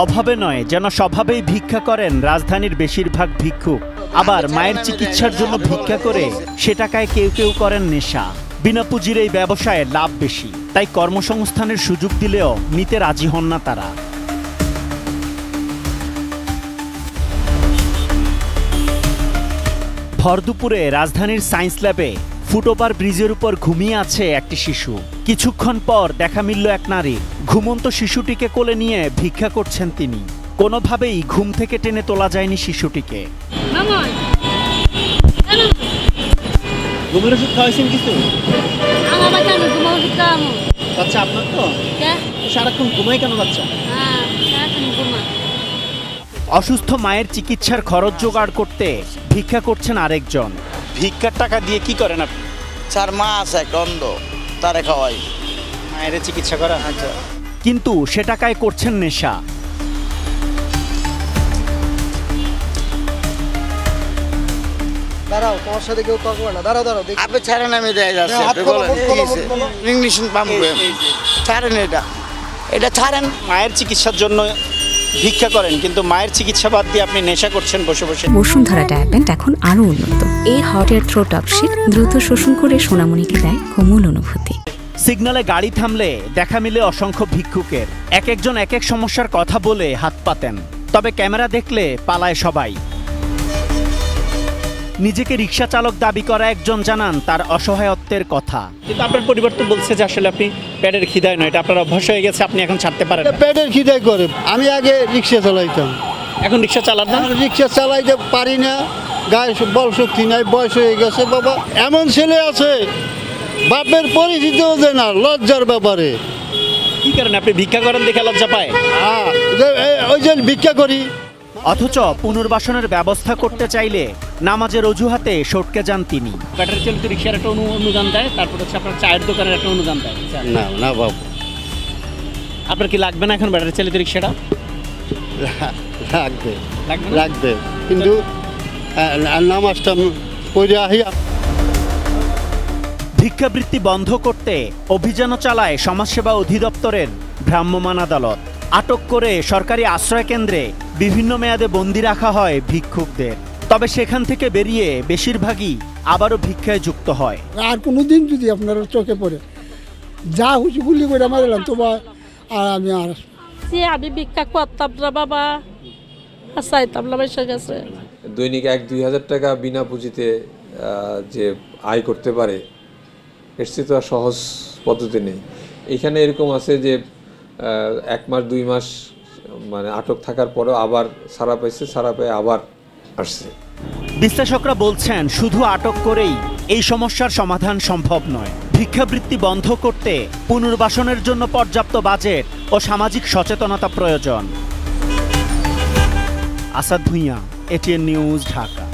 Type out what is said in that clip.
অভাবে নয়, যেন স্বভাবেই ভিক্ষা করেন রাজধানীর বেশিরভাগ ভিক্ষুক। আবার মায়ের চিকিৎসার জন্য ভিক্ষা করে সে টাকায় কেউ কেউ করেন নেশা। বিনা পুঁজির এই ব্যবসায় লাভ বেশি, তাই কর্মসংস্থানের সুযোগ দিলেও নিতে রাজি হন না তারা। ভরদুপুরে রাজধানীর সায়েন্স ল্যাবে ফুটওভার ব্রিজের উপর ঘুমিয়ে আছে একটি শিশু। কিছুক্ষণ পর দেখা মিলল এক নারী। ঘুমন্ত শিশুটিকে কোলে নিয়ে ভিক্ষা করছেন তিনি। কোনোভাবেই ঘুম থেকে টেনে তোলা যায়নি শিশুটিকে। ঘুমের ওষুধ খাওয়াইছেন কিছু? বাচ্চা আপনার তো সারাক্ষণ ঘুমাই কেন বাচ্চা? অসুস্থ মায়ের চিকিৎসার খরচ জোগাড় করতে ভিক্ষা করছেন আরেকজন। ভিক্ষার টাকা দিয়ে কি করেন আপনি? স্যার মা আছে একটা অন্ধ, তারে খাওয়াই। মায়ের চিকিৎসা করা? আচ্ছা। কিন্তু সে টাকায় করছেন নেশা। দাঁড়াও, তোমার সাথে কেউ তর্ক করে না। দাঁড়াও দাঁড়াও, আপনি ছাড়েন, আমি দেয় যাচ্ছে। আপনি বলেন ইংলিশ পাম্পে ছাড়েন, এটা ছাড়েন। মায়ের চিকিৎসার জন্য ভিক্ষা করেন, কিন্তু মায়ের চিকিৎসা বাদ দিয়ে আপনি নেশা করছেন বসে বসে। বসুন্ধরা ডায়াপেন্ট এখন আরো উন্নত। এই হট এয়ার থ্রো টপশিট দ্রুত শোষণ করে সোনামণিকে দেয় কোমল অনুভূতি। সিগন্যালে গাড়ি থামলে দেখা মিলে অসংখ্য ভিক্ষুকের। এক একজন এক এক সমস্যার কথা বলে হাত পাতেন, তবে ক্যামেরা দেখলে পালায় সবাই। নিজেকে রিক্সা চালক দাবি করা একজন জানান তার অসহায়ত্বের কথা। কিন্তু আপনার পরিবার তো বলছে যে আসলে আপনি পেটের খিদায় নয়, এটা আপনার অভ্যাস হয়ে গেছে, আপনি এখন ছাড়তে পারেন। পেটের খিদায় করে। আমি আগে রিক্সা চালাইতাম, এখন রিক্সা চালান না? রিক্সা চালাইতে পারি না, গায়ে বল শক্তি নাই, বয়স হয়ে গেছে। বাবা এমন ছেলে আছে বাপের পরিচিতিও দেয় না, লজ্জার ব্যাপারে। কি কারণে আপনি ভিক্ষা করেন দেখে লজ্জা পায়? ওই যে ভিক্ষা করি। অথচ পুনর্বাসনের ব্যবস্থা করতে চাইলে নামাজের অজুহাতে সটকে যান তিনি। ব্যাটারি চালিত রিক্সার একটা অনুদান দেয়, তারপর হচ্ছে আপনার চায়ের দোকানের একটা অনুদান দেয়। না না বাবু, আপনার কি লাগবে না এখন ব্যাটারি চালিত রিক্সাটা? লাগবে লাগবে, কিন্তু নামাজটা পড়ে আহি। ভিক্ষাবৃত্তি বন্ধ করতে অভিযানও চালায় সমাজসেবা অধিদপ্তরের ভ্রাম্যমাণ আদালত। আটক করে সরকারি আশ্রয় কেন্দ্রে বিভিন্ন মেয়াদে বন্দি রাখা হয় ভিক্ষুকদের। তবে সেখান থেকে বেরিয়ে বেশিরভাগই আবারও ভিক্ষায় যুক্ত হয়। আর কোনোদিন যদি আপনার চোখে পড়ে যা হুঁচি গুলি করে মারলাম তোমার, আর আমি ভিক্ষা করতাম না বাবা, চাইতাম না পয়সা গেছে। দৈনিক 1-2 হাজার টাকা বিনা পুঁজিতে যে আয় করতে পারে, এর চেয়ে তো আর সহজ পদ্ধতি নেই। এখানে এরকম আছে যে 1 মাস 2 মাস মানে আটক থাকার পরেও আবার ছাড়া পাইছে, ছাড়া পেয়ে আবার আসছে। বিশ্লেষকরা বলছেন শুধু আটক করেই এই সমস্যার সমাধান সম্ভব নয়। ভিক্ষাবৃত্তি বন্ধ করতে পুনর্বাসনের জন্য পর্যাপ্ত বাজেট ও সামাজিক সচেতনতা প্রয়োজন। Asad Bhuiyan, ATN news, Dhaka.